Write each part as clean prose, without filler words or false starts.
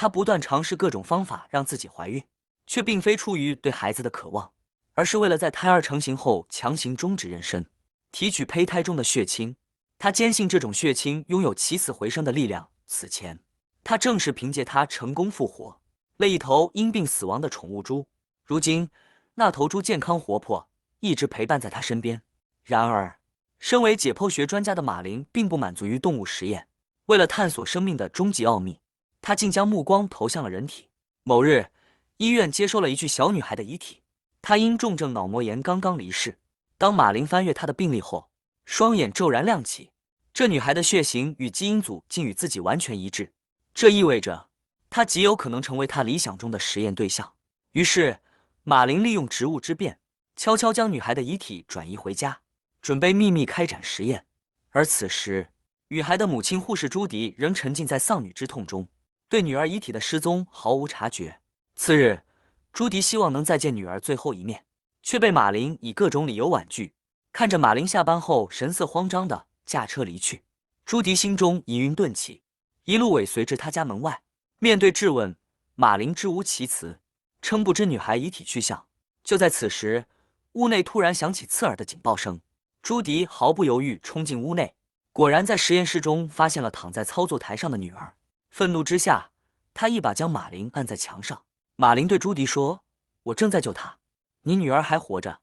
她不断尝试各种方法让自己怀孕，却并非出于对孩子的渴望，而是为了在胎儿成型后强行终止妊娠，提取胚胎中的血清。她坚信这种血清拥有起死回生的力量。此前，她正是凭借它成功复活了一头因病死亡的宠物猪。如今，那头猪健康活泼，一直陪伴在她身边。然而，身为解剖学专家的马林并不满足于动物实验，为了探索生命的终极奥秘，他竟将目光投向了人体。某日，医院接收了一具小女孩的遗体，她因重症脑膜炎刚刚离世。当马林翻阅她的病历后，双眼骤然亮起。这女孩的血型与基因组竟与自己完全一致，这意味着她极有可能成为他理想中的实验对象。于是，马林利用职务之便，悄悄将女孩的遗体转移回家，准备秘密开展实验。而此时，女孩的母亲护士朱迪仍沉浸在丧女之痛中，对女儿遗体的失踪毫无察觉。次日，朱迪希望能再见女儿最后一面，却被马林以各种理由婉拒。看着马林下班后神色慌张地驾车离去，朱迪心中疑云顿起，一路尾随至他家门外。面对质问，马林支吾其词，称不知女孩遗体去向。就在此时，屋内突然响起刺耳的警报声。朱迪毫不犹豫冲进屋内，果然在实验室中发现了躺在操作台上的女儿。愤怒之下，他一把将马林按在墙上。马林对朱迪说：“我正在救她，你女儿还活着。”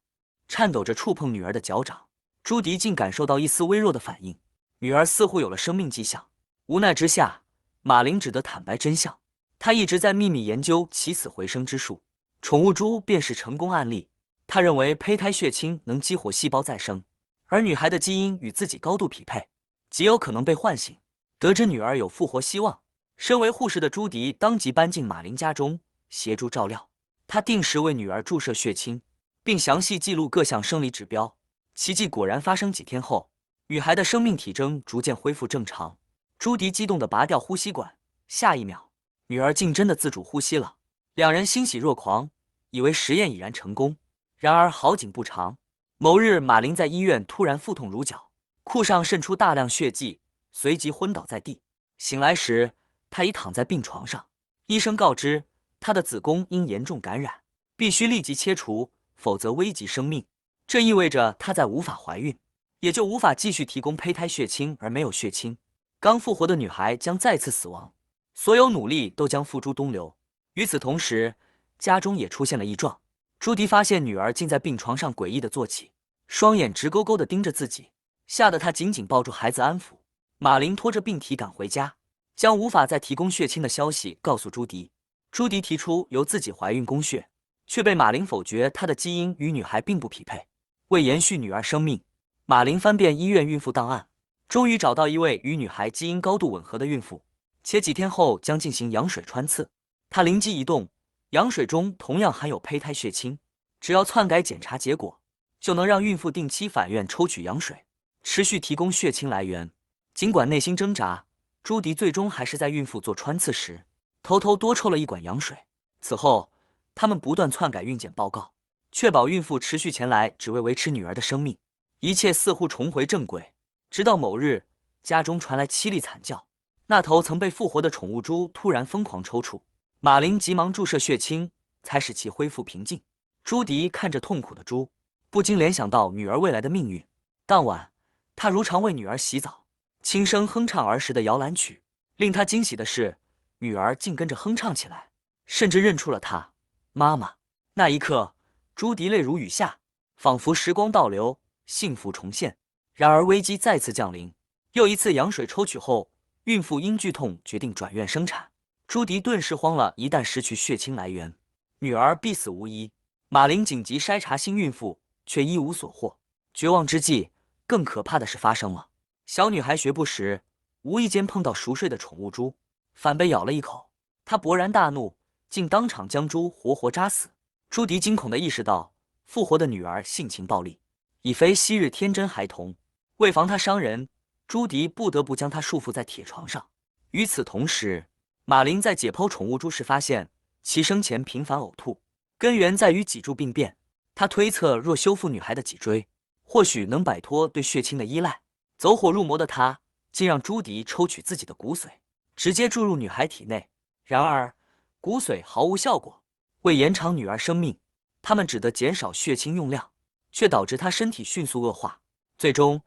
颤抖着触碰女儿的脚掌，朱迪竟感受到一丝微弱的反应，女儿似乎有了生命迹象。无奈之下，马林只得坦白真相。他一直在秘密研究起死回生之术，宠物猪便是成功案例。他认为胚胎血清能激活细胞再生，而女孩的基因与自己高度匹配，极有可能被唤醒。得知女儿有复活希望，身为护士的朱迪当即搬进马林家中，协助照料。他定时为女儿注射血清，并详细记录各项生理指标。奇迹果然发生。几天后，女孩的生命体征逐渐恢复正常。朱迪激动地拔掉呼吸管，下一秒，女儿竟真的自主呼吸了。两人欣喜若狂，以为实验已然成功。然而好景不长，某日马林在医院突然腹痛如绞，裤上渗出大量血迹，随即昏倒在地。醒来时，他已躺在病床上。医生告知他的子宫因严重感染，必须立即切除，否则危及生命。这意味着她再无法怀孕，也就无法继续提供胚胎血清。而没有血清，刚复活的女孩将再次死亡，所有努力都将付诸东流。与此同时，家中也出现了异状。朱迪发现女儿竟在病床上诡异地坐起，双眼直勾勾地盯着自己，吓得他紧紧抱住孩子安抚。马林拖着病体赶回家，将无法再提供血清的消息告诉朱迪。朱迪提出由自己怀孕供血，却被马林否决，他的基因与女孩并不匹配。为延续女儿生命，马林翻遍医院孕妇档案，终于找到一位与女孩基因高度吻合的孕妇，且几天后将进行羊水穿刺。他灵机一动，羊水中同样含有胚胎血清，只要篡改检查结果，就能让孕妇定期返院抽取羊水，持续提供血清来源。尽管内心挣扎，朱迪最终还是在孕妇做穿刺时，偷偷多抽了一管羊水。此后，他们不断篡改孕检报告，确保孕妇持续前来，只为维持女儿的生命。一切似乎重回正轨，直到某日，家中传来凄厉惨叫，那头曾被复活的宠物猪突然疯狂抽搐。马林急忙注射血清，才使其恢复平静。朱迪看着痛苦的猪，不禁联想到女儿未来的命运。当晚，他如常为女儿洗澡，轻声哼唱儿时的摇篮曲。令他惊喜的是，女儿竟跟着哼唱起来，甚至认出了他妈妈。那一刻，朱迪泪如雨下，仿佛时光倒流，幸福重现。然而危机再次降临，又一次羊水抽取后，孕妇因剧痛决定转院生产。朱迪顿时慌了，一旦失去血清来源，女儿必死无疑。马林紧急筛查新孕妇，却一无所获。绝望之际，更可怕的事发生了。小女孩学步时，无意间碰到熟睡的宠物猪，反被咬了一口。她勃然大怒，竟当场将猪活活扎死。朱迪惊恐地意识到，复活的女儿性情暴戾，已非昔日天真孩童。为防她伤人，朱迪不得不将她束缚在铁床上。与此同时，马林在解剖宠物猪时发现，其生前频繁呕吐，根源在于脊柱病变。他推测，若修复女孩的脊椎，或许能摆脱对血清的依赖。走火入魔的他，竟让朱迪抽取自己的骨髓，直接注入女孩体内。然而骨髓毫无效果。为延长女儿生命，他们只得减少血清用量，却导致她身体迅速恶化。最终，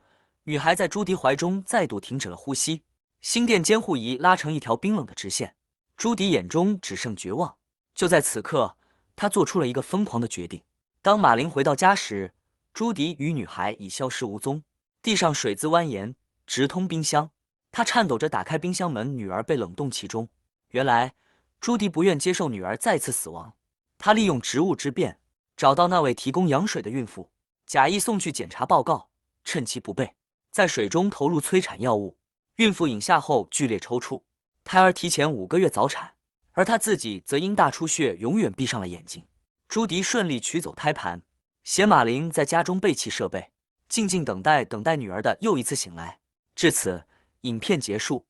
女孩在朱迪怀中再度停止了呼吸，心电监护仪拉成一条冰冷的直线。朱迪眼中只剩绝望。就在此刻，他做出了一个疯狂的决定。当马林回到家时，朱迪与女孩已消失无踪，地上水渍蜿蜒，直通冰箱。他颤抖着打开冰箱门，女儿被冷冻其中。原来，朱迪不愿接受女儿再次死亡。他利用职务之便，找到那位提供羊水的孕妇，假意送去检查报告，趁其不备，在水中投入催产药物。孕妇饮下后剧烈抽搐，胎儿提前5个月早产，而他自己则因大出血永远闭上了眼睛。朱迪顺利取走胎盘，写马林在家中备齐设备，静静等待女儿的又一次醒来。至此，影片结束。